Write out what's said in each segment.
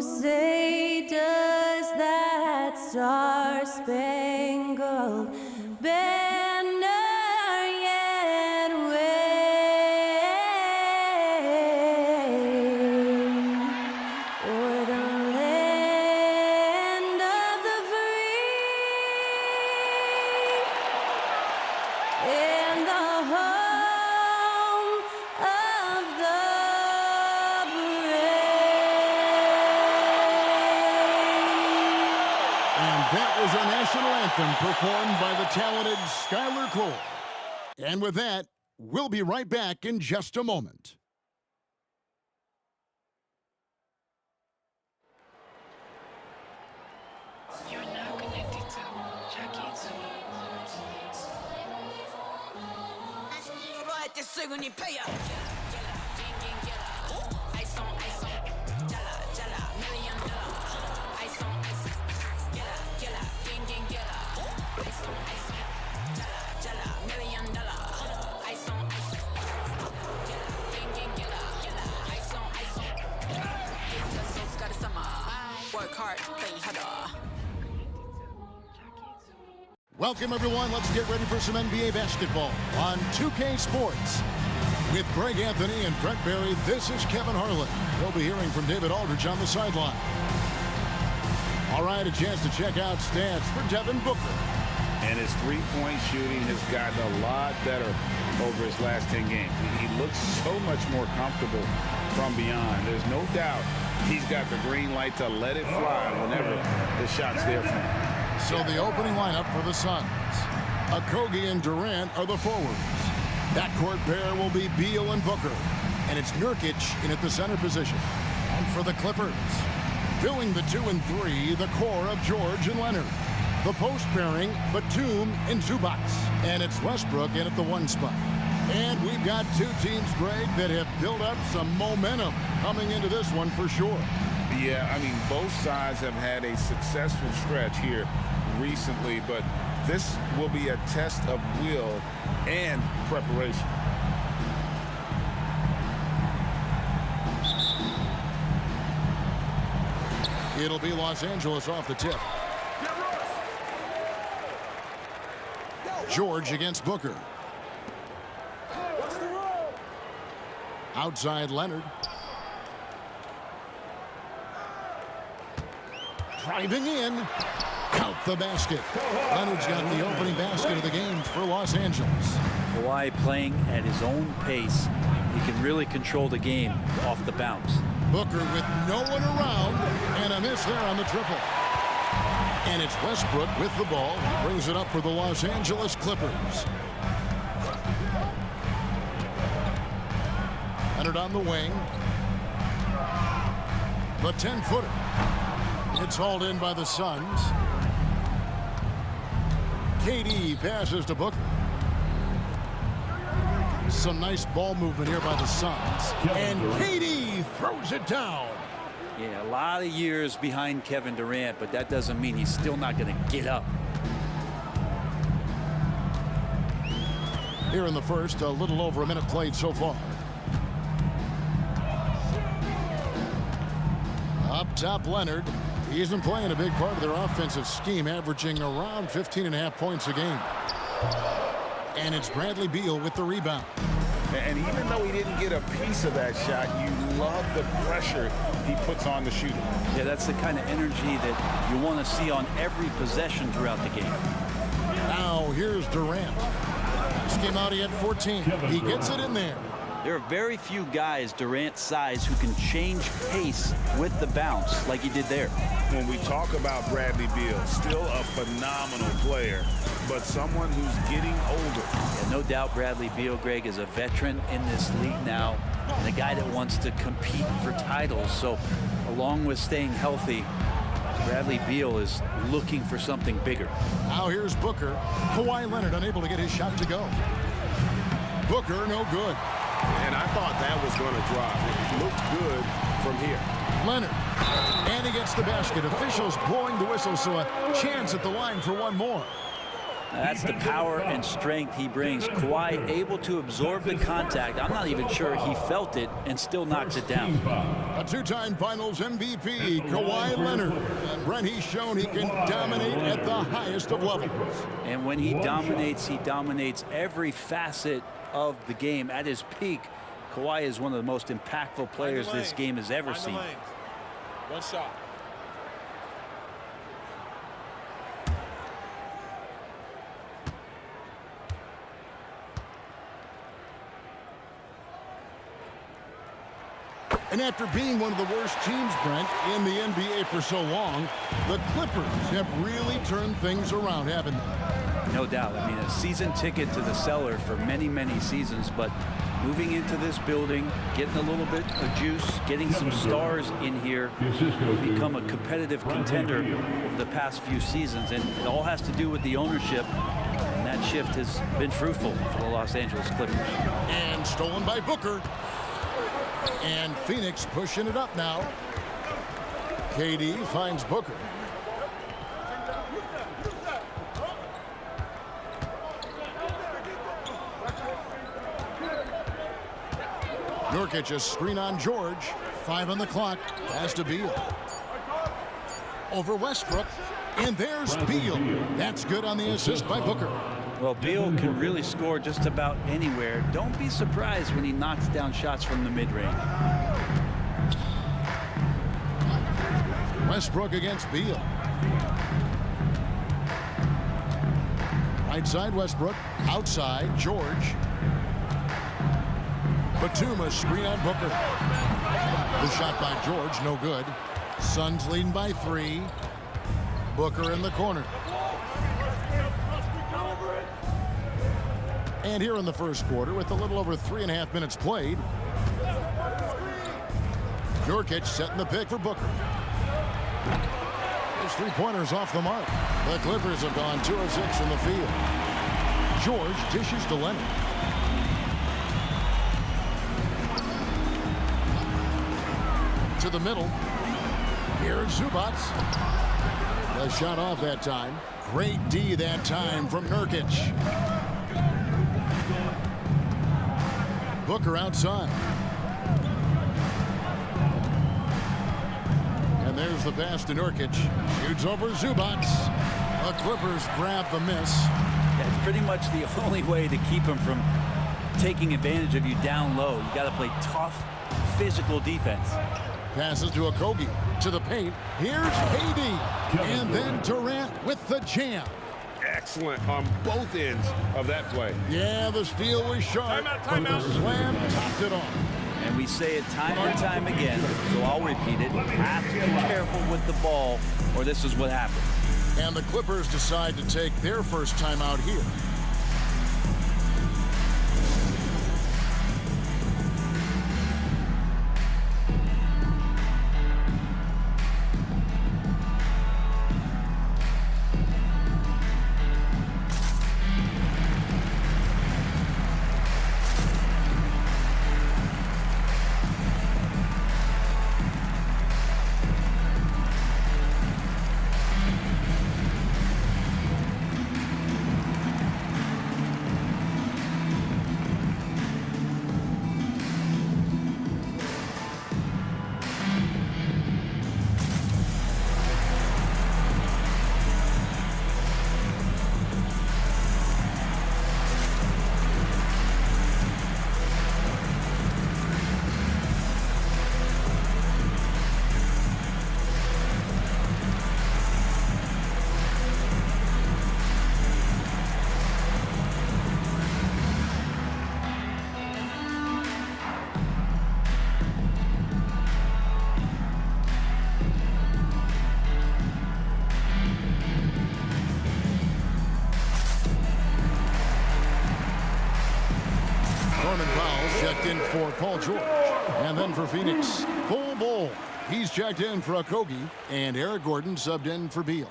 say does that star-spangled banner yet wave o'er the land of the free and the home of the That was our national anthem performed by the talented Skylar Cole. And with that, we'll be right back in just a moment. You're now connected to Jackie Zulu. Work hard, play harder. Welcome, everyone. Let's get ready for some NBA basketball on 2K Sports. With Greg Anthony and Brent Barry, this is Kevin Harlan. We'll be hearing from David Aldridge on the sideline. All right, a chance to check out stats for Devin Booker. And his three-point shooting has gotten a lot better over his last 10 games. He looks so much more comfortable from beyond. There's no doubt he's got the green light to let it fly whenever the shot's there for him. So the opening lineup for the Suns. Okogie and Durant are the forwards. Backcourt pair will be Beal and Booker. And it's Nurkic in at the center position. And for the Clippers, filling the 2 and 3, the core of George and Leonard. The post pairing, Batum and Zubac. And it's Westbrook in at the 1 spot. And we've got two teams, Greg, that have built up some momentum coming into this one for sure. Yeah, I mean, both sides have had a successful stretch here recently, but this will be a test of will and preparation. It'll be Los Angeles off the tip. George against Booker. Outside Leonard. Driving in. Count the basket. Leonard's got the opening basket of the game for Los Angeles. Kawhi playing at his own pace. He can really control the game off the bounce. Booker with no one around, and a miss there on the triple. And it's Westbrook with the ball. He brings it up for the Los Angeles Clippers. Leonard on the wing. The 10-footer. It's hauled in by the Suns. KD passes to Booker. Some nice ball movement here by the Suns. And KD throws it down. Yeah, a lot of years behind Kevin Durant, but that doesn't mean he's still not going to get up. Here in the first, a little over a minute played so far. Up top, Leonard. He's been playing a big part of their offensive scheme, averaging around 15.5 points a game. And it's Bradley Beal with the rebound. And even though he didn't get a piece of that shot, you love the pressure he puts on the shooter. Yeah, that's the kind of energy that you want to see on every possession throughout the game. Now here's Durant. This came out, he had 14. He gets it in there. There are very few guys Durant's size who can change pace with the bounce like he did there. When we talk about Bradley Beal, still a phenomenal player, but someone who's getting older. And no doubt Bradley Beal, Greg, is a veteran in this league now and a guy that wants to compete for titles. So along with staying healthy, Bradley Beal is looking for something bigger. Now here's Booker. Kawhi Leonard unable to get his shot to go. Booker no good. And I thought that was going to drop. It looked good from here. Leonard. And he gets the basket. Officials blowing the whistle, so a chance at the line for one more. That's the power and strength he brings. Kawhi able to absorb the contact. I'm not even sure he felt it and still knocks it down. A two-time Finals MVP, Kawhi Leonard. And Brent, he's shown he can dominate at the highest of levels. And when he dominates every facet of the game. At his peak, Kawhi is one of the most impactful players this game has ever seen. One shot. And after being one of the worst teams, Brent, in the NBA for so long, the Clippers have really turned things around, haven't they? No doubt. I mean, a season ticket to the cellar for many, many seasons, but moving into this building, getting a little bit of juice, getting some stars in here, become a competitive contender over the past few seasons. And it all has to do with the ownership. And that shift has been fruitful for the Los Angeles Clippers. And stolen by Booker. And Phoenix pushing it up now. KD finds Booker. Nurkic, a screen on George. 5 on the clock. Pass to Beal. Over Westbrook. And there's Beal. That's good on the assist by Booker. Well, Beal can really score just about anywhere. Don't be surprised when he knocks down shots from the mid-range. Westbrook against Beal. Right side Westbrook. Outside George. Batum, screen on Booker. The shot by George, no good. Suns leading by 3. Booker in the corner. And here in the first quarter, with a little over 3.5 minutes played, Nurkic setting the pick for Booker. His three-pointers off the mark. The Clippers have gone 2 of 6 from the field. George dishes to Leonard. To the middle. Here's Zubac. The shot off that time. Great D that time from Nurkic. Booker outside. And there's the pass to Nurkic. Shoots over Zubac. The Clippers grab the miss. That's pretty much the only way to keep him from taking advantage of you down low. You got to play tough, physical defense. Passes to Okogie. To the paint. Here's KD. And then Durant with the jam. Excellent on both ends of that play. Yeah, the steal was sharp. Timeout. The slam topped it off. And we say it time and time again, so I'll repeat it. Have to be careful with the ball, or this is what happens. And the Clippers decide to take their first timeout here. For Paul George. And then for Phoenix, Bol. He's checked in for Okogie. And Eric Gordon subbed in for Beal.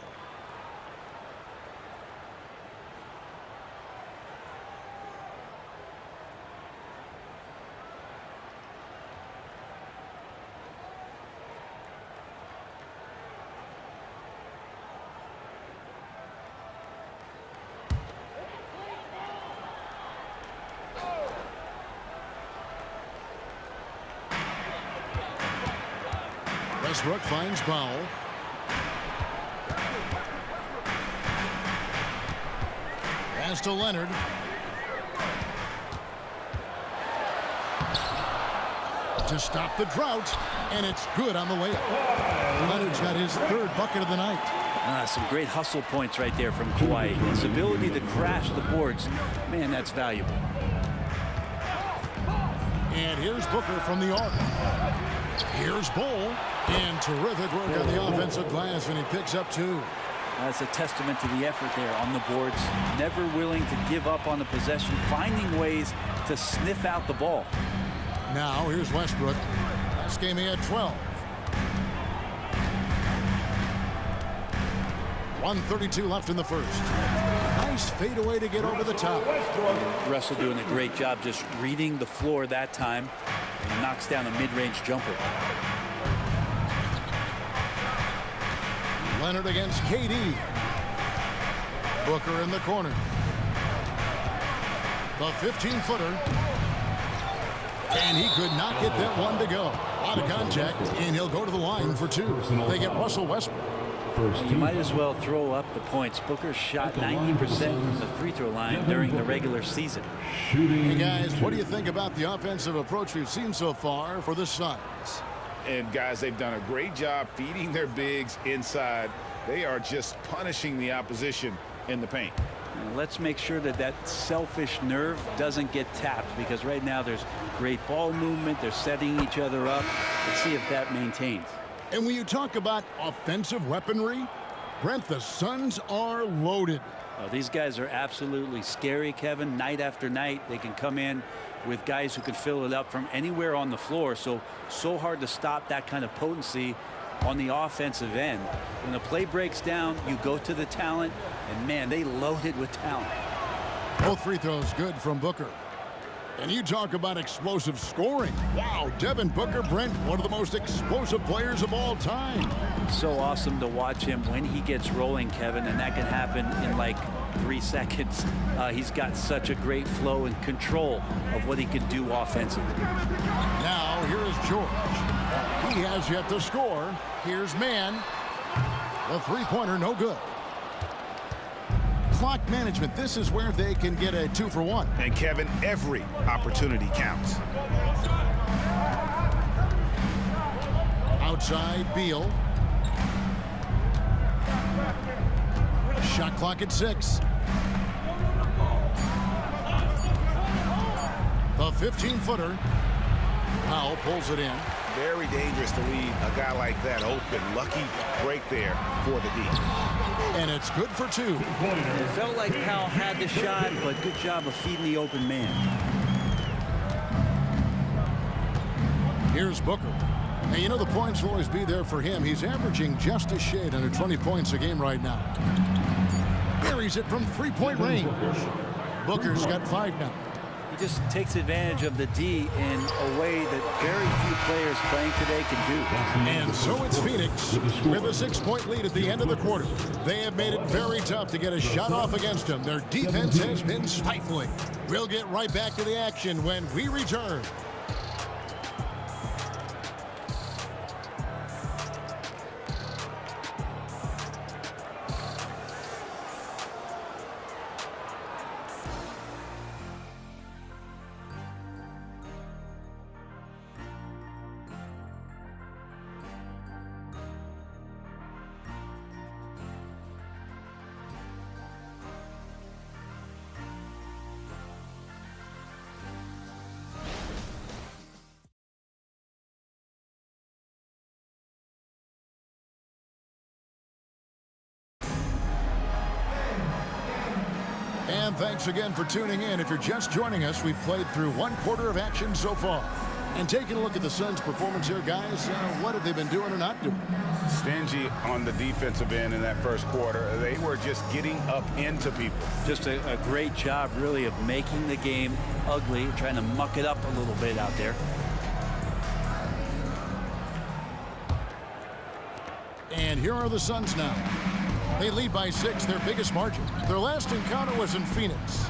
Westbrook finds Powell. Pass to Leonard. To stop the drought, and it's good on the way up. Leonard's got his third bucket of the night. Some great hustle points right there from Kawhi. His ability to crash the boards, man, that's valuable. And here's Booker from the arc. Here's Bull. And terrific work on the offensive glass, and he picks up 2. That's a testament to the effort there on the boards. Never willing to give up on the possession, finding ways to sniff out the ball. Now here's Westbrook. Last game he had 12. 1:32 left in the first. Nice fadeaway to get over the top. Russell doing a great job just reading the floor that time. And knocks down a mid-range jumper. Leonard against KD. Booker in the corner. The 15-footer. And he could not get that one to go. Out of contact, and he'll go to the line for 2. They get Russell Westbrook. You might as well throw up the points. Booker shot 90% from the free throw line during the regular season. Hey guys, what do you think about the offensive approach we've seen so far for the Suns? And guys, they've done a great job feeding their bigs inside. They are just punishing the opposition in the paint. Now, let's make sure that that selfish nerve doesn't get tapped, because right now there's great ball movement. They're setting each other up. Let's see if that maintains. And when you talk about offensive weaponry, Brent, the Suns are loaded. Oh, these guys are absolutely scary, Kevin. Night after night, they can come in with guys who can fill it up from anywhere on the floor. So hard to stop that kind of potency on the offensive end. When the play breaks down, you go to the talent, and man, they loaded with talent. Both free throws good from Booker. And you talk about explosive scoring. Wow, Devin Booker, Brent, one of the most explosive players of all time. So awesome to watch him when he gets rolling, Kevin, and that can happen in like 3 seconds. He's got such a great flow and control of what he can do offensively. Now, here is George. He has yet to score. Here's Mann. The three-pointer, no good. Clock management, this is where they can get a 2-for-1. And Kevin, every opportunity counts. Outside, Beal. Shot clock at 6. The 15-footer. Powell pulls it in. Very dangerous to leave a guy like that open. Lucky break there for the D. And it's good for 2. It felt like Powell had the shot, but good job of feeding the open man. Here's Booker. And you know the points will always be there for him. He's averaging just a shade under 20 points a game right now. Buries it from 3-point range. Booker's got 5 now. He just takes advantage of the D in a way that very few players playing today can do. And so it's Phoenix with a 6-point lead at the end of the quarter. They have made it very tough to get a shot off against them. Their defense has been stifling. We'll get right back to the action when we return. And thanks again for tuning in. If you're just joining us, we've played through 1 quarter of action so far. And taking a look at the Suns' performance here, guys, what have they been doing or not doing? Stingy on the defensive end in that first quarter. They were just getting up into people. Just a great job, really, of making the game ugly, trying to muck it up a little bit out there. And here are the Suns now. They lead by 6, their biggest margin. Their last encounter was in Phoenix.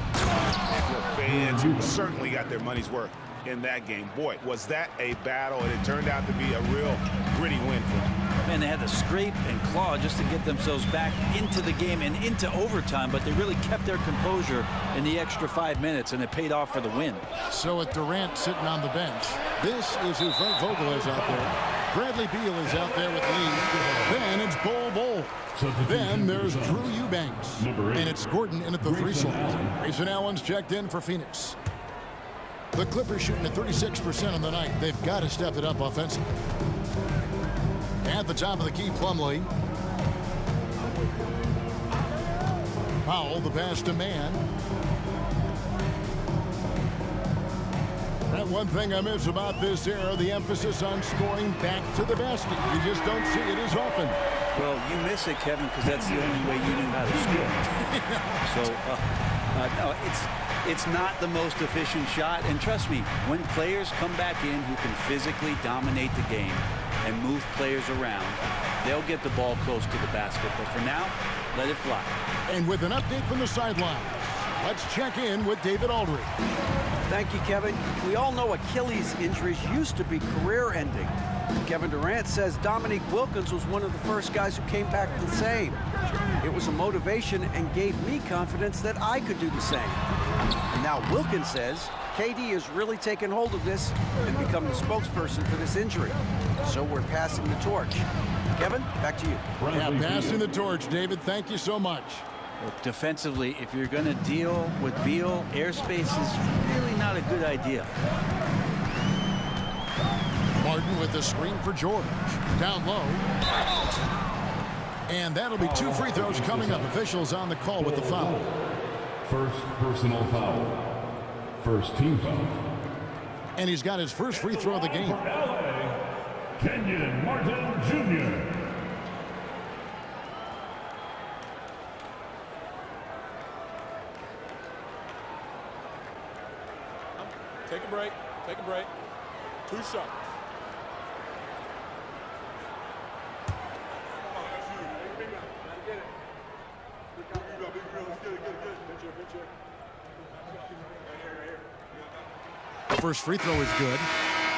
Fans certainly got their money's worth in that game. Boy, was that a battle, and it turned out to be a real gritty win for them. Man, they had to scrape and claw just to get themselves back into the game and into overtime, but they really kept their composure in the extra 5 minutes, and it paid off for the win. So with Durant sitting on the bench, this is who Frank Vogel is out there. Bradley Beal is out there with Lee. Then it's Bol. Then there's Drew Eubanks. And it's Gordon in at the 3 slot. Grayson Allen's checked in for Phoenix. The Clippers shooting at 36% on the night. They've got to step it up offensively. At the top of the key, Plumlee. Powell, the pass to Mann. That one thing I miss about this era, the emphasis on scoring back to the basket. You just don't see it as often. Well, you miss it, Kevin, because that's the only way you knew how to score. So, no, it's not the most efficient shot. And trust me, when players come back in who can physically dominate the game and move players around, they'll get the ball close to the basket. But for now, let it fly. And with an update from the sidelines, let's check in with David Aldridge. Thank you, Kevin. We all know Achilles injuries used to be career-ending. Kevin Durant says Dominique Wilkins was one of the first guys who came back the same. It was a motivation and gave me confidence that I could do the same. And now Wilkins says KD has really taken hold of this and become the spokesperson for this injury. So we're passing the torch. Kevin, back to you. Yeah, passing the torch, David. Thank you so much. Look, defensively, if you're going to deal with Beal, airspace is really not a good idea. Martin with the screen for George. Down low. And that'll be 2 free throws coming up. Officials on the call with the foul. First personal foul. First team foul. And he's got his first free throw of the game. Kenyon Martin Jr. Take a break. Take a break. 2 shots. First free throw is good.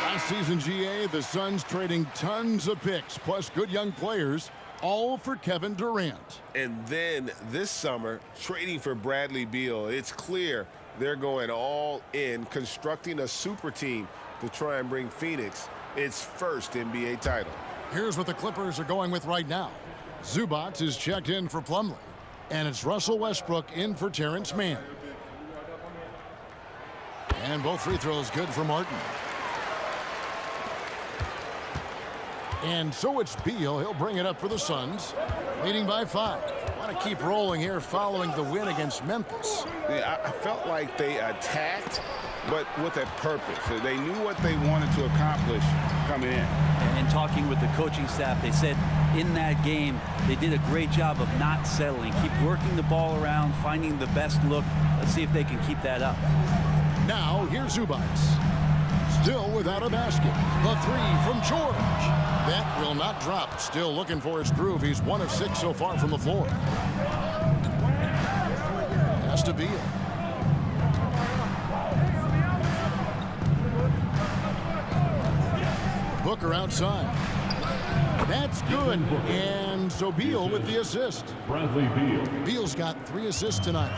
Last season, GA, the Suns trading tons of picks, plus good young players, all for Kevin Durant. And then this summer, trading for Bradley Beal. It's clear they're going all in, constructing a super team to try and bring Phoenix its first NBA title. Here's what the Clippers are going with right now. Zubac is checked in for Plumlee, and it's Russell Westbrook in for Terrence Mann. And both free throws good for Martin. And so it's Beal. He'll bring it up for the Suns, leading by 5. Want to keep rolling here following the win against Memphis. Yeah, I felt like they attacked, but with a purpose. So they knew what they wanted to accomplish coming in. And talking with the coaching staff, they said in that game they did a great job of not settling. Keep working the ball around, finding the best look. Let's see if they can keep that up. Now here's Zubac. Still without a basket. The 3 from George. That will not drop. Still looking for his groove. He's 1 of 6 so far from the floor. Pass to Beal. Booker outside. That's good. And so Beal with the assist. Bradley Beal. Beal's got 3 assists tonight.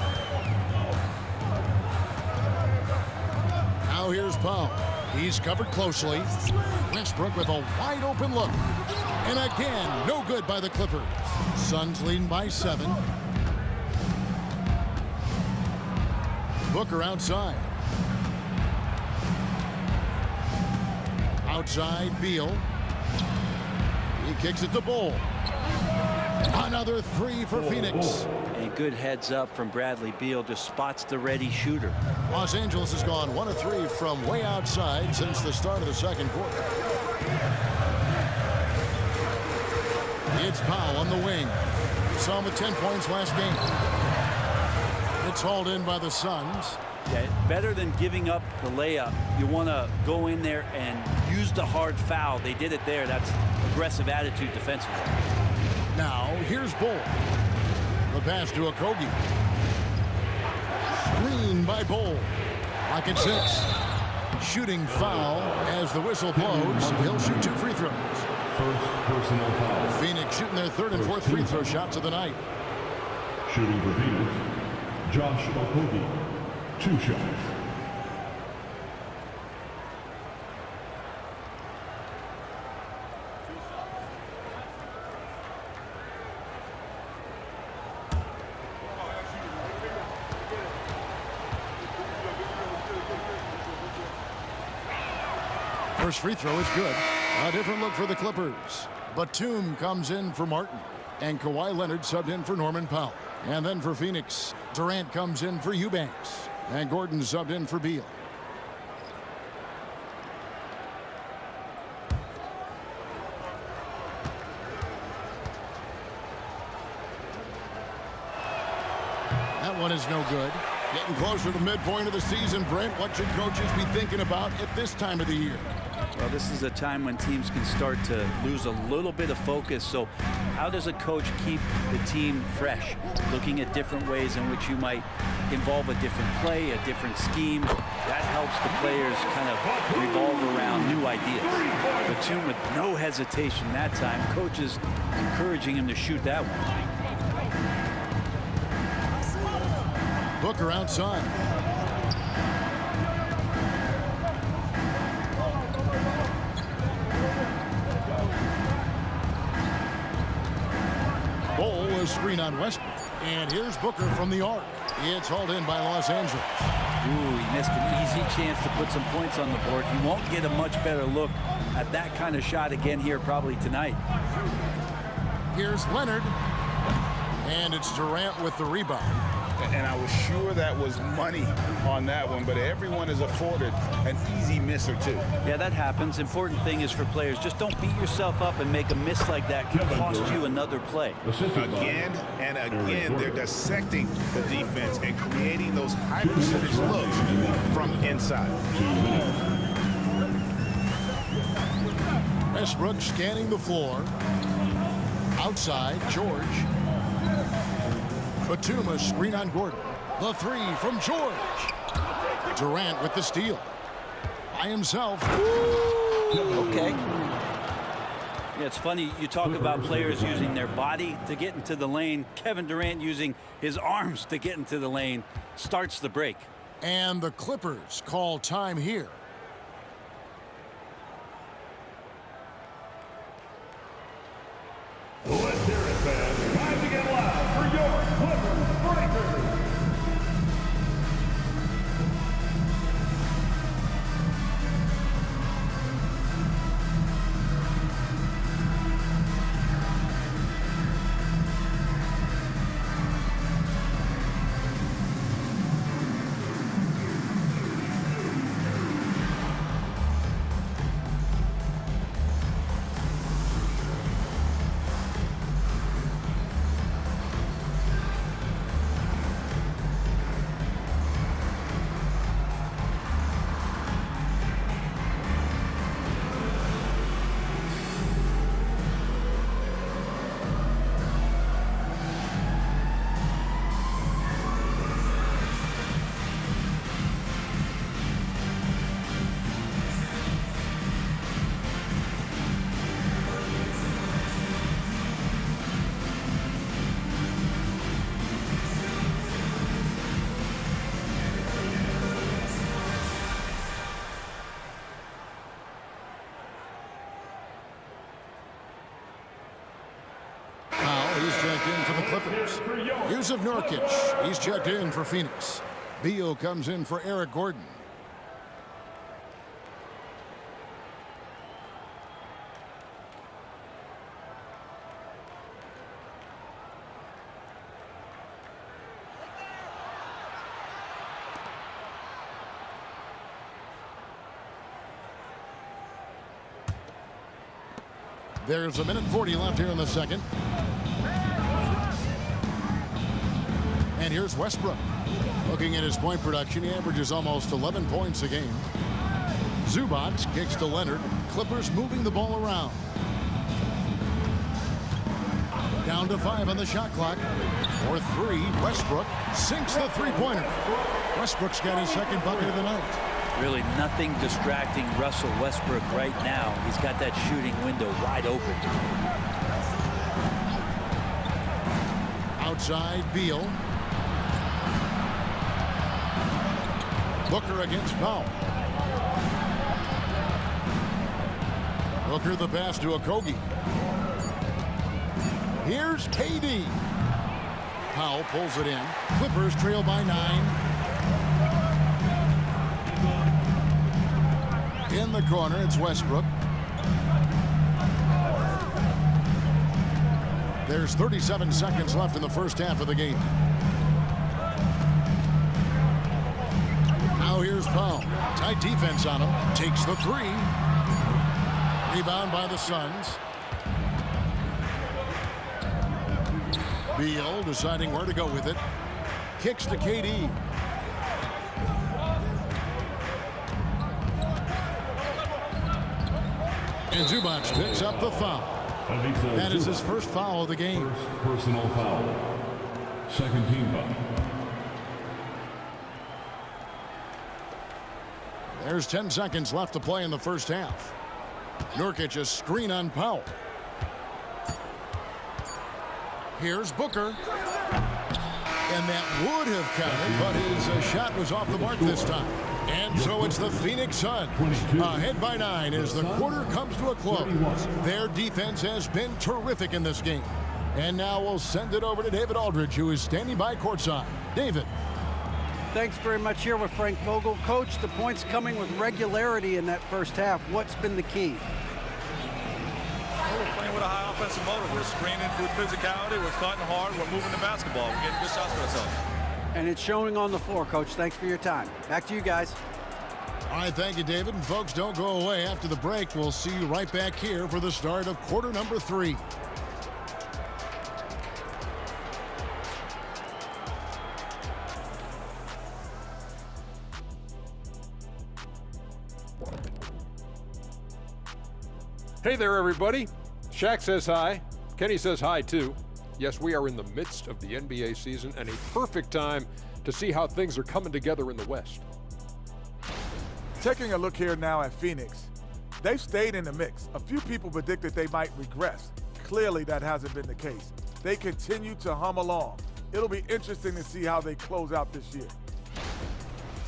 Now here's Powell. He's covered closely. Westbrook with a wide open look. And again, no good by the Clippers. Suns leading by 7. Booker outside. Outside, Beal. He kicks it to Bol. Another 3 for Phoenix. And good heads up from Bradley Beal, just spots the ready shooter. Los Angeles has gone 1 of 3 from way outside since the start of the second quarter. It's Powell on the wing. Saw him with 10 points last game. It's hauled in by the Suns. Yeah, better than giving up the layup. You want to go in there and use the hard foul. They did it there. That's aggressive attitude defensively. Now, here's Bol. The pass to Okogie. Screen by Bol. Lock at 6. Shooting foul as the whistle blows. He'll shoot 2 free throws. First personal foul. Phoenix shooting their third and fourth free throw shots of the night. Shooting for Phoenix, Josh Okogie. 2 shots. First free throw is good. A different look for the Clippers. Batum comes in for Martin. And Kawhi Leonard subbed in for Norman Powell. And then for Phoenix, Durant comes in for Eubanks. And Gordon subbed in for Beal. That one is no good. Getting closer to the midpoint of the season, Brent, what should coaches be thinking about at this time of the year? Well, this is a time when teams can start to lose a little bit of focus. So how does a coach keep the team fresh? Looking at different ways in which you might involve a different play, a different scheme. That helps the players kind of revolve around new ideas. Batum with no hesitation that time. Coaches encouraging him to shoot that one. Booker outside. Bol is screen on Westbrook. And here's Booker from the arc. It's hauled in by Los Angeles. Ooh, he missed an easy chance to put some points on the board. He won't get a much better look at that kind of shot again here probably tonight. Here's Leonard. And it's Durant with the rebound. And I was sure that was money on that one, but everyone is afforded an easy miss or two. Yeah, that happens. Important thing is for players, just don't beat yourself up and make a miss like that. Could cost you another play. Again and again, they're dissecting the defense and creating those high percentage looks from inside. Westbrook scanning the floor. Outside, George. Batum screen on Gordon. The three from George. Durant with the steal. By himself. Okay. Yeah, it's funny. You talk about players using their body to get into the lane. Kevin Durant using his arms to get into the lane starts the break. And the Clippers call time here. Let's hear it, fans. Time to get loud for your Clippers Breakers. He's checked in for the Clippers. Yusuf Nurkic. He's checked in for Phoenix. Beal comes in for Eric Gordon. There's 1:40 left here in the second. And here's Westbrook. Looking at his point production, he averages almost 11 points a game. Zubac kicks to Leonard. Clippers moving the ball around. Down to 5 on the shot clock. For 3, Westbrook sinks the three-pointer. Westbrook's got his second bucket of the night. Really nothing distracting Russell Westbrook right now. He's got that shooting window wide open. Outside, Beal. Booker against Powell. Booker the pass to Okogie. Here's KD. Powell pulls it in. Clippers trail by 9. In the corner, it's Westbrook. There's 37 seconds left in the first half of the game. Now here's Powell. Tight defense on him. Takes the 3. Rebound by the Suns. Beal deciding where to go with it. Kicks to KD. And Zubac picks up the foul. That is his first foul of the game. First personal foul. Second team foul. There's 10 seconds left to play in the first half. Nurkic, a screen on Powell. Here's Booker. And that would have counted, but his shot was off the mark this time. And so it's the Phoenix Suns ahead by 9 as the quarter comes to a close. Their defense has been terrific in this game. And now we'll send it over to David Aldridge, who is standing by courtside. David. Thanks very much. Here with Frank Vogel. Coach, the points coming with regularity in that first half. What's been the key? Well, we're playing with a high offensive motor. We're screening with physicality. We're cutting hard. We're moving the basketball. We're getting good shots for ourselves. And it's showing on the floor, Coach. Thanks for your time. Back to you guys. All right, thank you, David. And folks, don't go away. After the break, we'll see you right back here for the start of quarter number 3. Hey there, everybody. Shaq says hi. Kenny says hi, too. Yes, we are in the midst of the NBA season and a perfect time to see how things are coming together in the West. Taking a look here now at Phoenix, they've stayed in the mix. A few people predicted they might regress. Clearly, that hasn't been the case. They continue to hum along. It'll be interesting to see how they close out this year.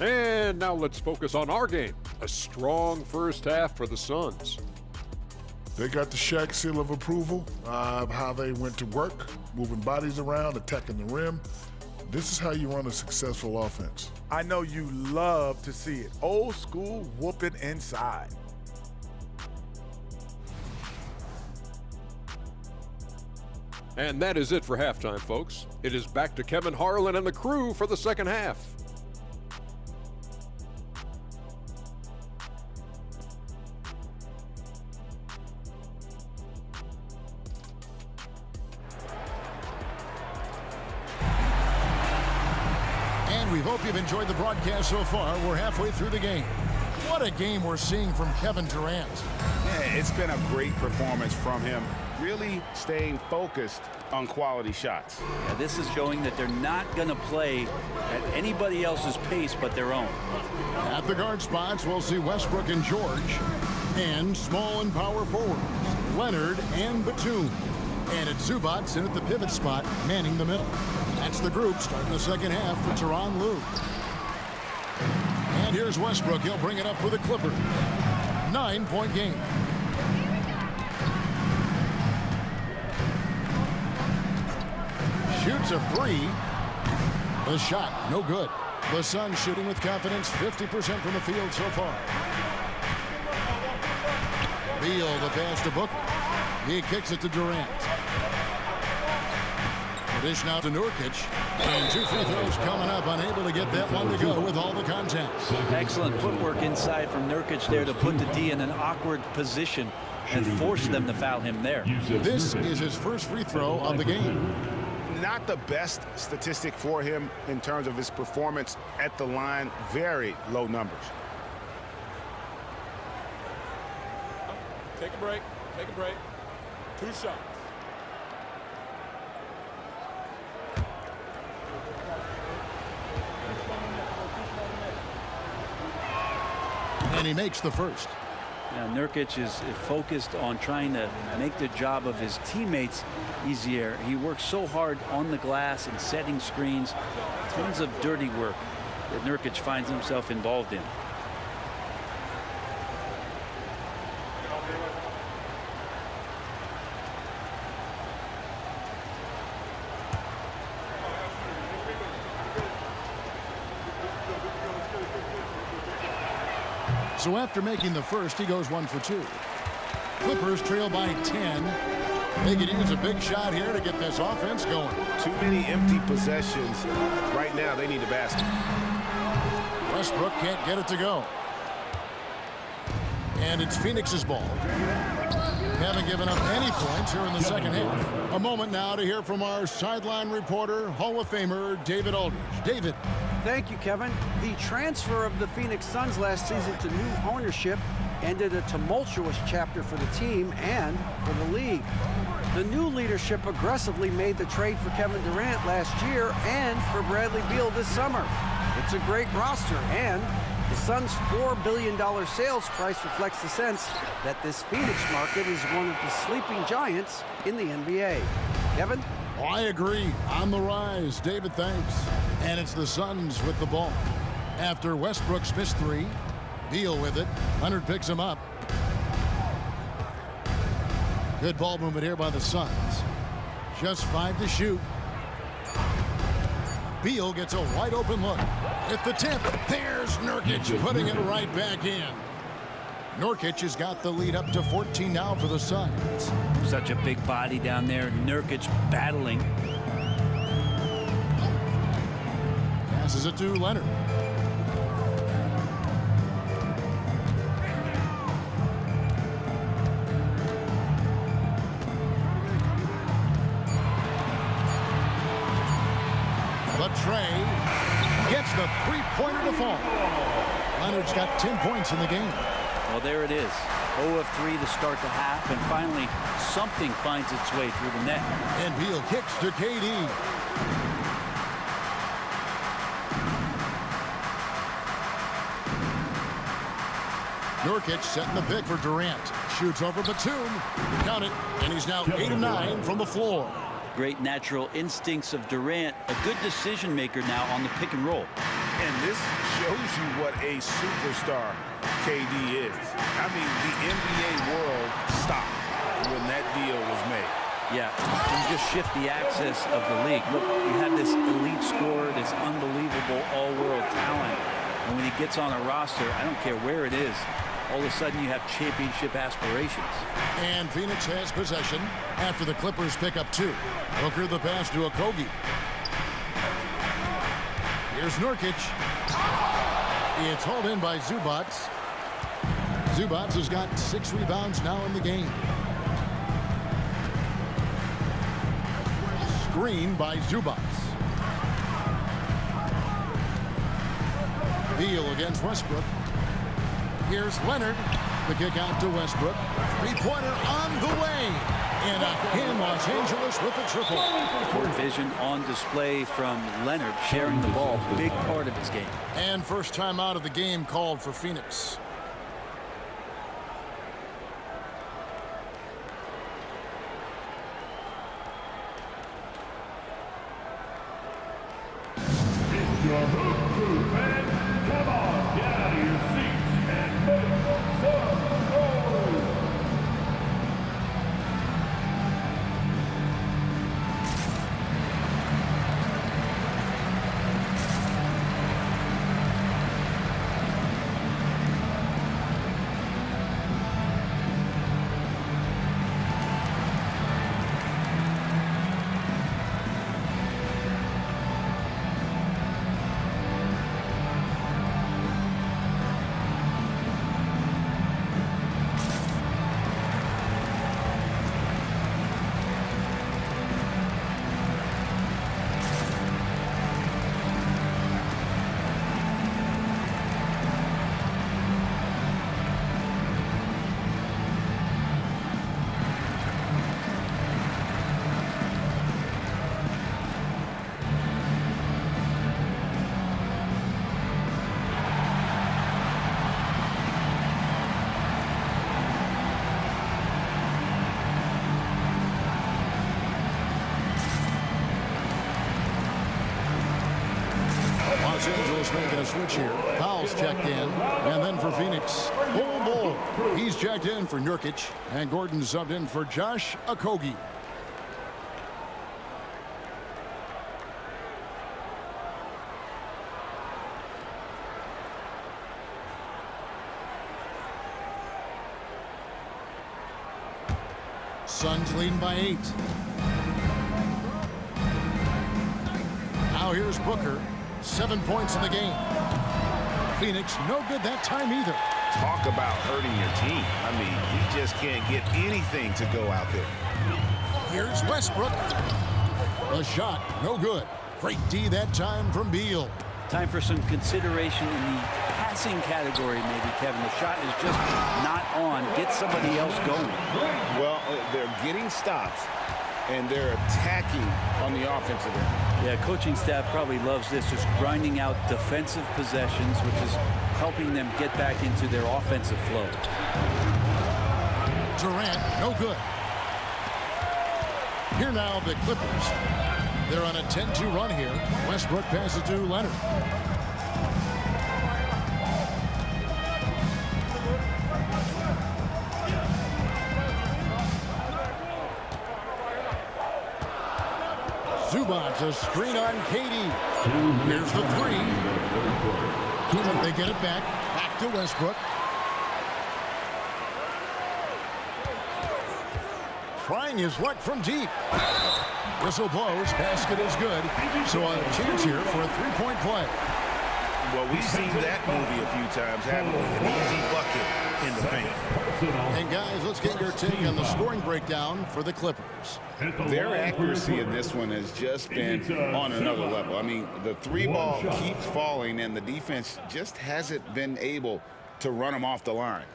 And now let's focus on our game. A strong first half for the Suns. They got the Shaq seal of approval, how they went to work, moving bodies around, attacking the rim. This is how you run a successful offense. I know you love to see it. Old school whooping inside. And that is it for halftime, folks. It is back to Kevin Harlan and the crew for the second half. We hope you've enjoyed the broadcast so far. We're halfway through the game. What a game we're seeing from Kevin Durant. Yeah, it's been a great performance from him, really staying focused on quality shots. Yeah, this is showing that they're not going to play at anybody else's pace but their own. At the guard spots, we'll see Westbrook and George, and small and power forwards, Leonard and Batum. And it's Zubac in at the pivot spot, manning the middle. That's the group starting the second half for Tyronn Lue. And here's Westbrook. He'll bring it up for the Clippers. 9-point game. Shoots a 3. The shot, no good. The Suns shooting with confidence, 50% from the field so far. Beal, the pass to Booker. He kicks it to Durant. The dish now to Nurkic. And 2 free throws coming up, unable to get that one to go with all the contact. Excellent footwork inside from Nurkic there to put the D in an awkward position and force them to foul him there. This is his first free throw of the game. Not the best statistic for him in terms of his performance at the line. Very low numbers. Take a break. Take a break. 2 shots. And he makes the first. Now, Nurkic is focused on trying to make the job of his teammates easier. He works so hard on the glass and setting screens. Tons of dirty work that Nurkic finds himself involved in. So after making the first, he goes 1 for 2. Clippers trail by 10. They could use a big shot here to get this offense going. Too many empty possessions. Right now, they need a basket. Westbrook can't get it to go. And it's Phoenix's ball. Haven't given up any points here in the second half. A moment now to hear from our sideline reporter, Hall of Famer David Aldridge. David. Thank you, Kevin. The transfer of the Phoenix Suns last season to new ownership ended a tumultuous chapter for the team and for the league. The new leadership aggressively made the trade for Kevin Durant last year and for Bradley Beal this summer. It's a great roster, and the Suns' $4 billion sales price reflects the sense that this Phoenix market is one of the sleeping giants in the NBA. Kevin? Oh, I agree. On the rise. David, thanks. And it's the Suns with the ball. After Westbrook's missed three, Beal with it. Leonard picks him up. Good ball movement here by the Suns. Just 5 to shoot. Beal gets a wide open look. At the tip, there's Nurkic putting it right back in. Nurkic has got the lead up to 14 now for the Suns. Such a big body down there. Nurkic battling. Passes it to Leonard. The tray gets the three-pointer to fall. Leonard's got 10 points in the game. Well, there it is. 0 of 3 to start the half, and finally something finds its way through the net. And Beal kicks to KD. Nurkic setting the pick for Durant. Shoots over Batum. Count it. And he's now 8 of 9 from the floor. Great natural instincts of Durant. A good decision maker now on the pick and roll. And this shows you what a superstar KD is. I mean, the NBA world stopped when that deal was made. Yeah, you just shift the axis of the league. Look, you have this elite scorer, this unbelievable all-world talent. And when he gets on a roster, I don't care where it is, all of a sudden you have championship aspirations. And Phoenix has possession after the Clippers pick up 2. Booker the pass to Okogie. Here's Nurkic. It's hauled in by Zubac. Zubac has got 6 rebounds now in the game. Screen by Zubac. Beal against Westbrook. Here's Leonard. The kick out to Westbrook. Three-pointer on the way. And again, Los Angeles with the triple. Court vision on display from Leonard, sharing the ball. Big part of his game. And first time out of the game called for Phoenix. Your Hoop Crew fans, come on, get out of your seats and make some noise. Los Angeles making a switch here. Powell's checked in. And then for Phoenix, Bull. He's checked in for Nurkic. And Gordon subbed in for Josh Okogie. Suns leading by 8. Now here's Booker. 7 points in the game. Phoenix, no good that time either. Talk about hurting your team. I mean, you just can't get anything to go out there. Here's Westbrook. A shot, no good. Great D that time from Beal. Time for some consideration in the passing category, maybe, Kevin. The shot is just not on. Get somebody else going. Well, they're getting stops, and they're attacking on the offensive end. Yeah, coaching staff probably loves this, just grinding out defensive possessions, which is helping them get back into their offensive flow. Durant, no good. Here now, the Clippers. They're on a 10-2 run here. Westbrook passes to Leonard. Zubac, a screen on KD. Here's the three. They get it back. Back to Westbrook. Trying his luck from deep. Whistle blows. Basket is good. So a chance here for a three-point play. Well, we've seen that movie a few times, haven't we? An easy bucket in the paint. And guys, let's get your take on the scoring breakdown for the Clippers. Their accuracy in this one has just been on another level. I mean, the three ball keeps falling, and the defense just hasn't been able to run them off the line.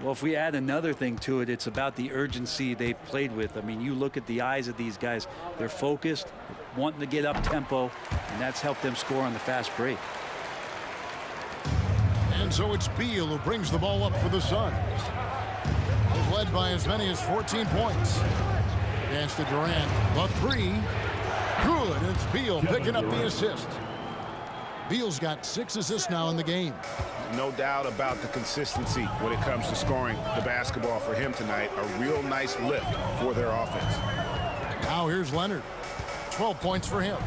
Well, if we add another thing to it, it's about the urgency they've played with. I mean, you look at the eyes of these guys. They're focused, wanting to get up tempo, and that's helped them score on the fast break. And so it's Beal who brings the ball up for the Suns. They've led by as many as 14 points. Pass to Durant. The three. Good. And it's Beal picking up the assist. Beal's got 6 assists now in the game. No doubt about the consistency when it comes to scoring the basketball for him tonight. A real nice lift for their offense. Now here's Leonard. 12 points for him.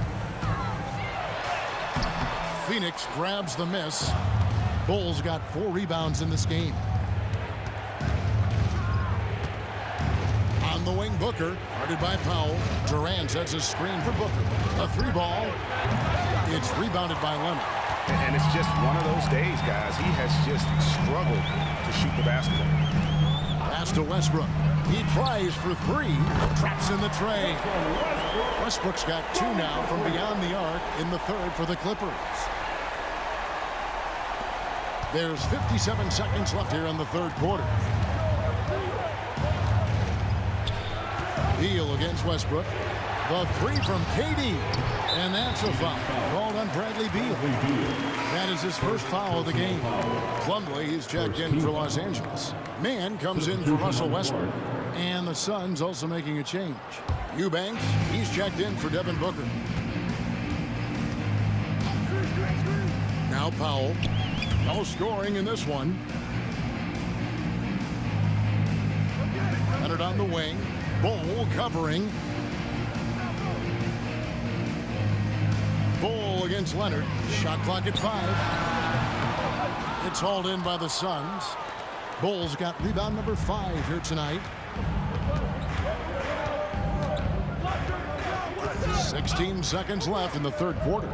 Phoenix grabs the miss. Bulls got 4 rebounds in this game. On the wing, Booker, guarded by Powell. Durant sets a screen for Booker. A 3-ball. It's rebounded by Leonard. And it's just one of those days, guys. He has just struggled to shoot the basketball. Pass to Westbrook. He tries for 3. Traps in the tray. Westbrook's got 2 now from beyond the arc in the third for the Clippers. There's 57 seconds left here in the third quarter. Beal against Westbrook. The 3 from KD. And that's a foul called on Bradley Beal. That is his first foul of the game. Plumlee is checked in for Los Angeles. Mann comes in for Russell Westbrook. And the Suns also making a change. Eubanks, he's checked in for Devin Booker. Now Powell. No scoring in this one. Leonard on the wing. Bull covering. Bull against Leonard. Shot clock at 5. It's hauled in by the Suns. Bull's got rebound number 5 here tonight. 16 seconds left in the third quarter.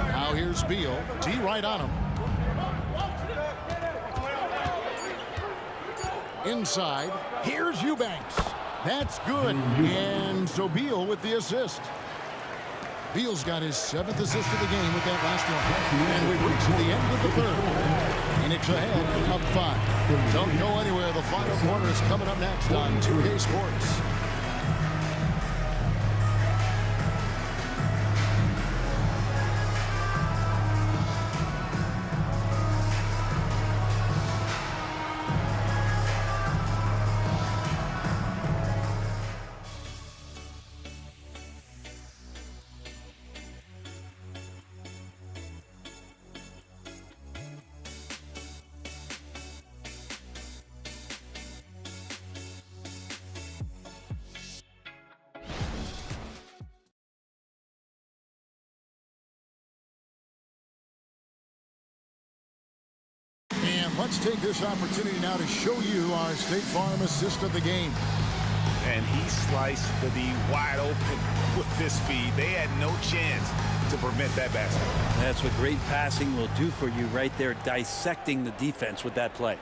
Now here's Beal. D right on him. Inside. Here's Eubanks. That's good. And so Beal with the assist. Beal's got his 7th assist of the game with that last one. And we've reached the end of the third. Phoenix ahead, up 5. Don't go anywhere. The final quarter is coming up next on 2K Sports. Let's take this opportunity now to show you our State Farm assist of the game. And he sliced the D wide open with this feed. They had no chance to prevent that basket. That's what great passing will do for you right there, dissecting the defense with that play.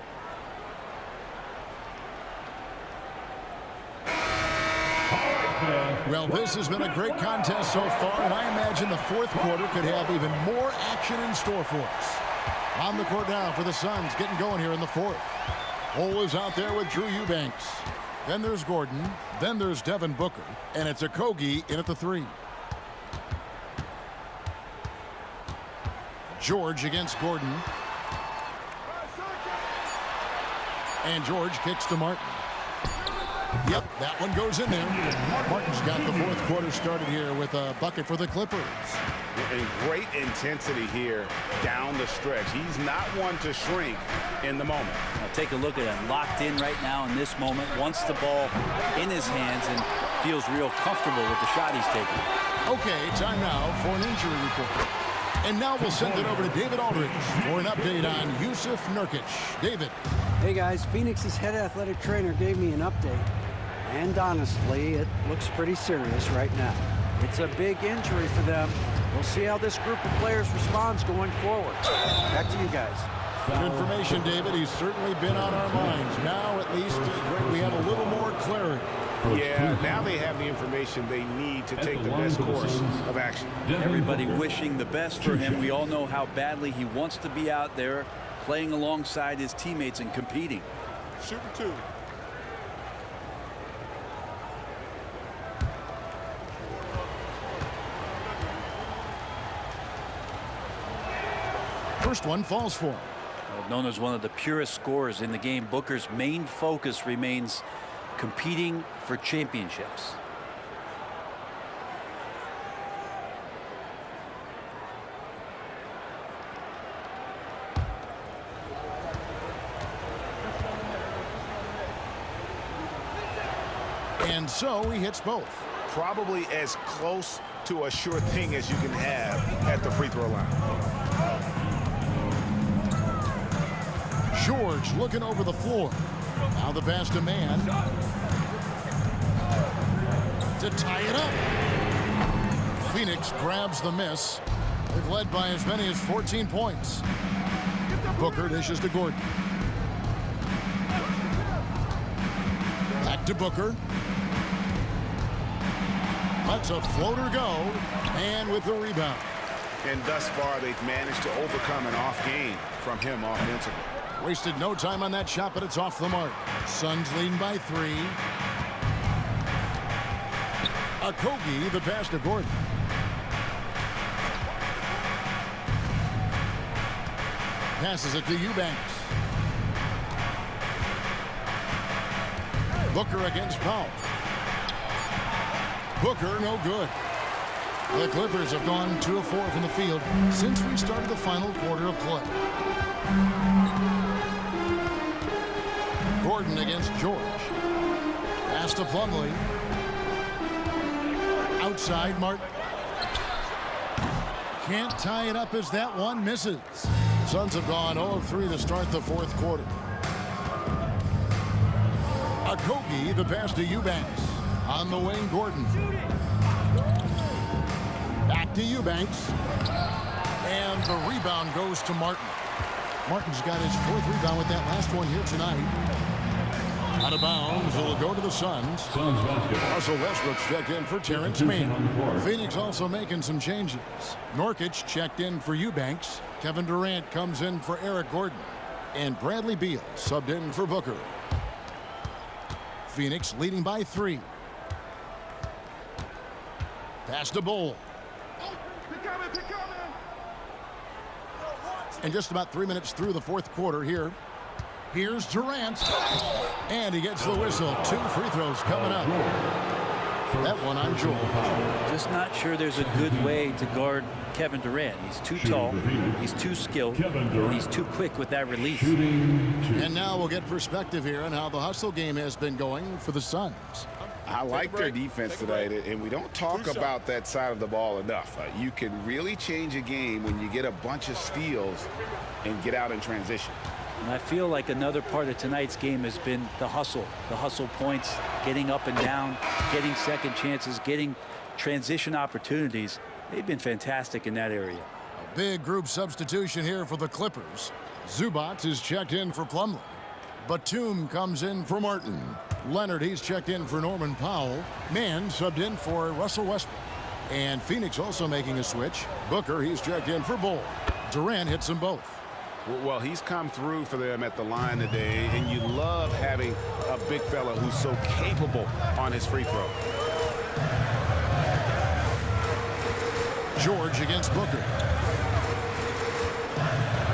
Well, this has been a great contest so far, and I imagine the fourth quarter could have even more action in store for us. On the court now for the Suns, getting going here in the fourth. Ole is out there with Drew Eubanks. Then there's Gordon. Then there's Devin Booker. And it's Okogie in at the 3. George against Gordon. And George kicks to Martin. Yep, that one goes in there. Martin's got the fourth quarter started here with a bucket for the Clippers. And great intensity here down the stretch. He's not one to shrink in the moment. Now take a look at him, locked in right now in this moment, wants the ball in his hands and feels real comfortable with the shot he's taking. Okay, time now for an injury report. And now we'll send it over to David Aldridge for an update on Jusuf Nurkic. David. Hey guys, Phoenix's head athletic trainer gave me an update. And honestly, it looks pretty serious right now. It's a big injury for them. We'll see how this group of players responds going forward. Back to you guys. Good information, David. He's certainly been on our minds. Now, at least, we have a little more clarity. Yeah, now they have the information they need to take the best course of action. Everybody wishing the best for him. We all know how badly he wants to be out there playing alongside his teammates and competing. Shooting 2. First one falls for him. Known as one of the purest scorers in the game, Booker's main focus remains competing for championships. And so he hits both. Probably as close to a sure thing as you can have at the free throw line. George looking over the floor. Now the pass to man. To tie it up. Phoenix grabs the miss. They've led by as many as 14 points. Booker dishes to Gordon. Back to Booker. Lets a floater go. And with the rebound. And thus far, they've managed to overcome an off game from him offensively. Wasted no time on that shot, but it's off the mark. Suns leading by 3. Okogie, the pass to Gordon. Passes it to Eubanks. Booker against Powell. Booker, no good. The Clippers have gone 2 of 4 from the field since we started the final quarter of play. Gordon against George. Pass to Plumlee. Outside, Martin. Can't tie it up as that one misses. Suns have gone 0 of 3 to start the fourth quarter. Okogie, the pass to Eubanks. On the wing, Gordon. Back to Eubanks. And the rebound goes to Martin. Martin's got his 4th rebound with that last one here tonight. Out of bounds, it'll go to the Suns. Russell Westbrook's checked in for Terrence Mann. Phoenix also making some changes. Nurkic checked in for Eubanks. Kevin Durant comes in for Eric Gordon. And Bradley Beal subbed in for Booker. Phoenix leading by 3. Pass to Bol. And just about 3 minutes through the fourth quarter here. Here's Durant. And he gets the whistle. 2 free throws coming up. That one on George. Just not sure there's a good way to guard Kevin Durant. He's too tall, he's too skilled, and he's too quick with that release. And now we'll get perspective here on how the hustle game has been going for the Suns. I like their defense tonight, and we don't talk about that side of the ball enough. You can really change a game when you get a bunch of steals and get out in transition. And I feel like another part of tonight's game has been the hustle points, getting up and down, getting second chances, getting transition opportunities. They've been fantastic in that area. A big group substitution here for the Clippers. Zubac is checked in for Plumlee. Batum comes in for Martin. Leonard, he's checked in for Norman Powell. Mann subbed in for Russell Westbrook. And Phoenix also making a switch. Booker, he's checked in for Bull. Durant hits them both. Well, he's come through for them at the line today, and you love having a big fella who's so capable on his free throw. George against Booker.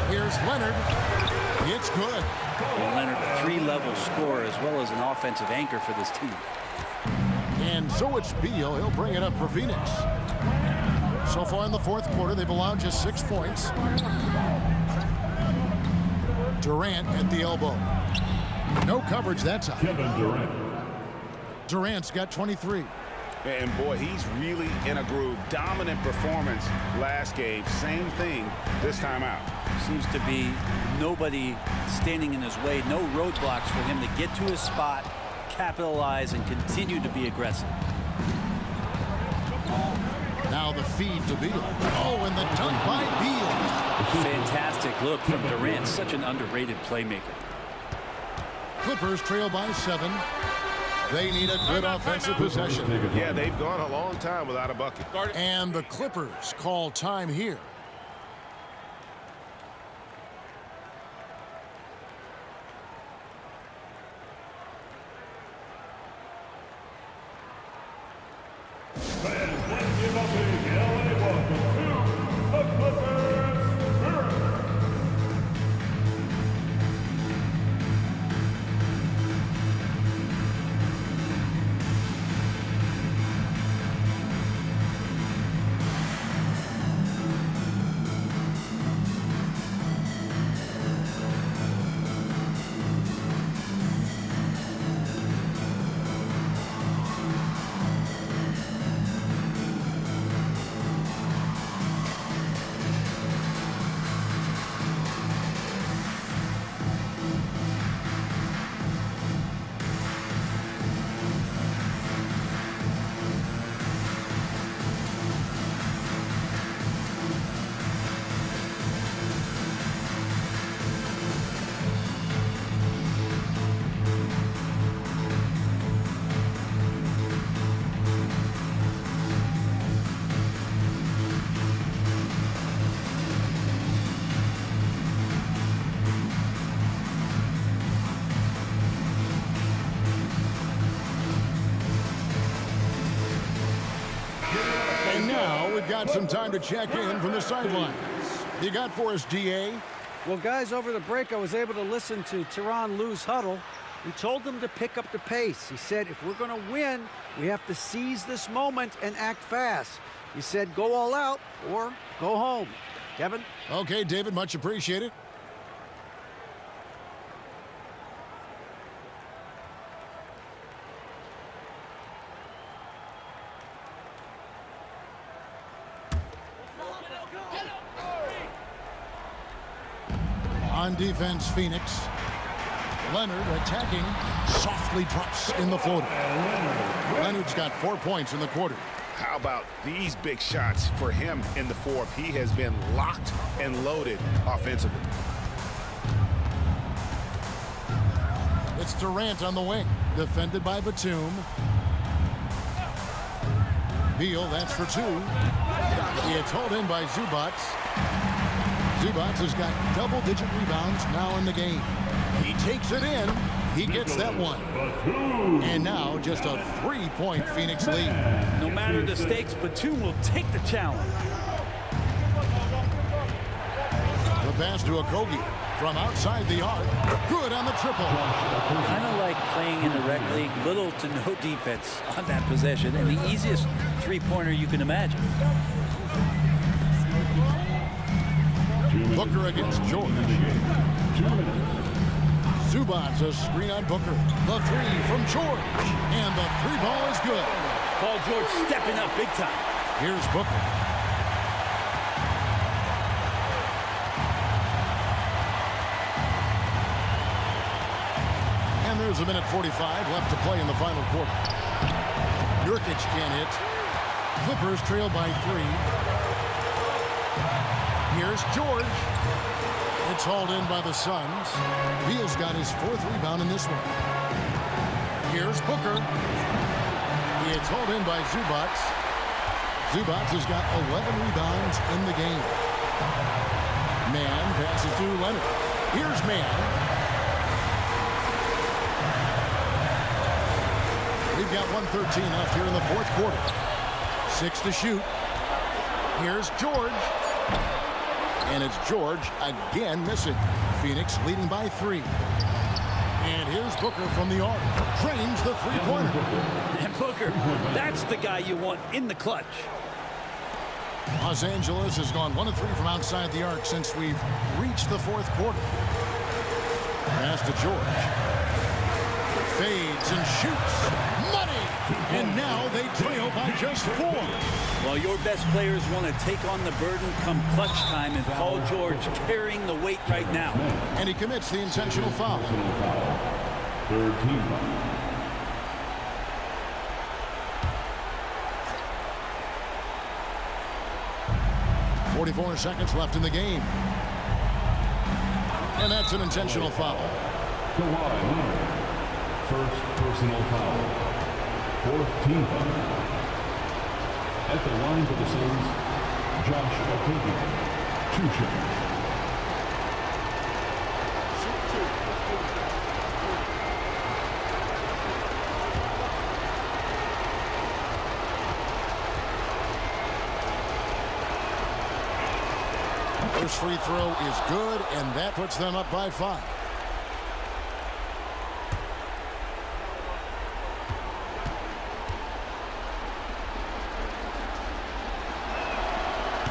Here's Leonard. It's good. And Leonard, a three-level scorer as well as an offensive anchor for this team. And so it's Beal. He'll bring it up for Phoenix. So far in the fourth quarter, they've allowed just 6 points. Durant at the elbow. No coverage that time. Kevin Durant. Durant's got 23. And boy, he's really in a groove. Dominant performance last game. Same thing this time out. Seems to be nobody standing in his way, no roadblocks for him to get to his spot, capitalize, and continue to be aggressive. Now the feed to Beal. Oh, and the dunk by Beal. Fantastic look from Durant, such an underrated playmaker. Clippers trail by 7. They need a good offensive possession. Yeah, they've gone a long time without a bucket. And the Clippers call time here. Fans, let's give up a LA welcome to the Clippers Spirit. And now we've got some time to check in from the sidelines. You got for us, DA? Well, guys, over the break, I was able to listen to Tyronn Lue's huddle. He told them to pick up the pace. He said, if we're going to win, we have to seize this moment and act fast. He said, go all out or go home. Kevin? Okay, David, much appreciated. On defense, Phoenix. Leonard attacking, softly drops in the floater. Leonard's got 4 points in the quarter. How about these big shots for him in the fourth? He has been locked and loaded offensively. It's Durant on the wing, defended by Batum. Beal, that's for 2. It's hauled in by Zubac. Zubac has got double-digit rebounds now in the game. He takes it in. He gets that one. And now just a 3-point Phoenix lead. No matter the stakes, Batum will take the challenge. The pass to Okogie from outside the arc. Good on the triple. Kind of like playing in the rec league, little to no defense on that possession, and the easiest three-pointer you can imagine. Booker against George. Zubac, a screen on Booker. The 3 from George. And the 3-ball is good. Paul George stepping up big time. Here's Booker. And there's a minute 45 left to play in the final quarter. Nurkic can't hit. Clippers trail by 3. Here's George. It's hauled in by the Suns. Beal's got his 4th rebound in this one. Here's Booker. It's hauled in by Zubac. Zubac has got 11 rebounds in the game. Mann passes to Leonard. Here's Mann. We've got 1:13 left here in the 4th quarter. 6 to shoot. Here's George. And it's George again missing. Phoenix leading by 3. And here's Booker from the arc. Drains the three-pointer. And Booker, that's the guy you want in the clutch. Los Angeles has gone 1 of 3 from outside the arc since we've reached the 4th quarter. Pass to George. Fades and shoots. Money! And now they trail by just 4. Well, your best players want to take on the burden come clutch time, and Paul George carrying the weight right now. And he commits the intentional foul. Third team foul. .44 seconds left in the game. And that's an intentional foul. Kawhi Leonard. First personal foul. 4th team foul. At the line for the Suns, Josh Okogie. 2 shots. First free throw is good, and that puts them up by 5.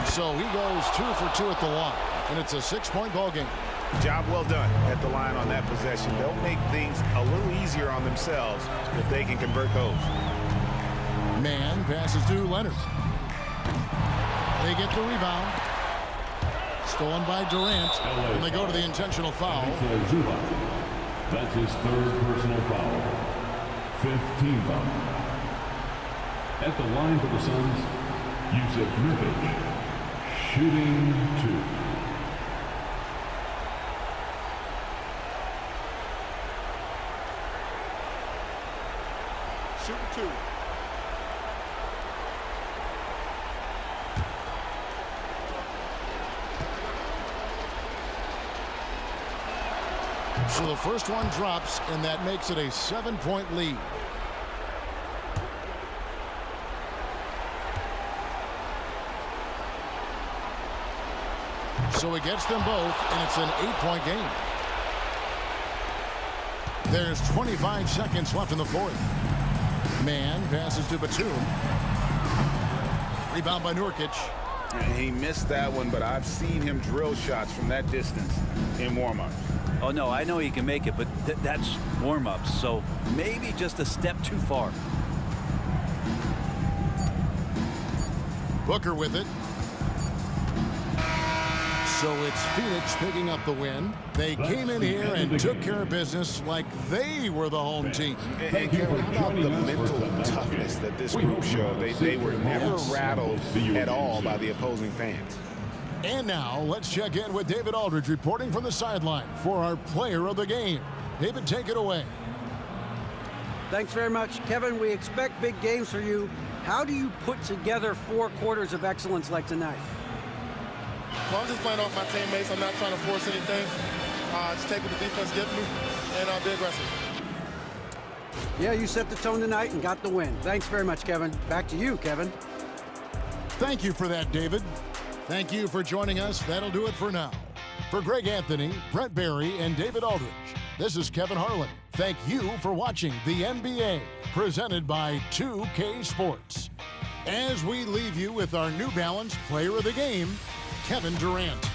So he goes 2 for 2 at the line, and it's a 6-point ball game. Job well done at the line on that possession. They'll make things a little easier on themselves if they can convert those. Mann passes to Leonard. They get the rebound. Stolen by Durant, and they go to the intentional foul. That's his 3rd personal foul. 5th team foul. At the line for the Suns, Yusuf Nurkic. Shooting 2. Shooting 2. So the first one drops, and that makes it a 7-point lead. So he gets them both, and it's an 8-point game. There's 25 seconds left in the 4th. Mann passes to Batum. Rebound by Nurkic. He missed that one, but I've seen him drill shots from that distance in warm-ups. Oh, no, I know he can make it, but that's warm-ups, so maybe just a step too far. Booker with it. So it's Phoenix picking up the win. They came in here and took care of business like they were the home team. And Kevin, how about the mental toughness that this group showed? They were never rattled at all by the opposing fans. And now let's check in with David Aldridge reporting from the sideline for our player of the game. David, take it away. Thanks very much, Kevin. We expect big games for you. How do you put together 4 quarters of excellence like tonight? Well, I'm just playing off my teammates. I'm not trying to force anything. Just take what the defense gives me and be aggressive. Yeah, you set the tone tonight and got the win. Thanks very much, Kevin. Back to you, Kevin. Thank you for that, David. Thank you for joining us. That'll do it for now. For Greg Anthony, Brent Barry, and David Aldridge, this is Kevin Harlan. Thank you for watching the NBA, presented by 2K Sports. As we leave you with our New Balance Player of the Game, Kevin Durant.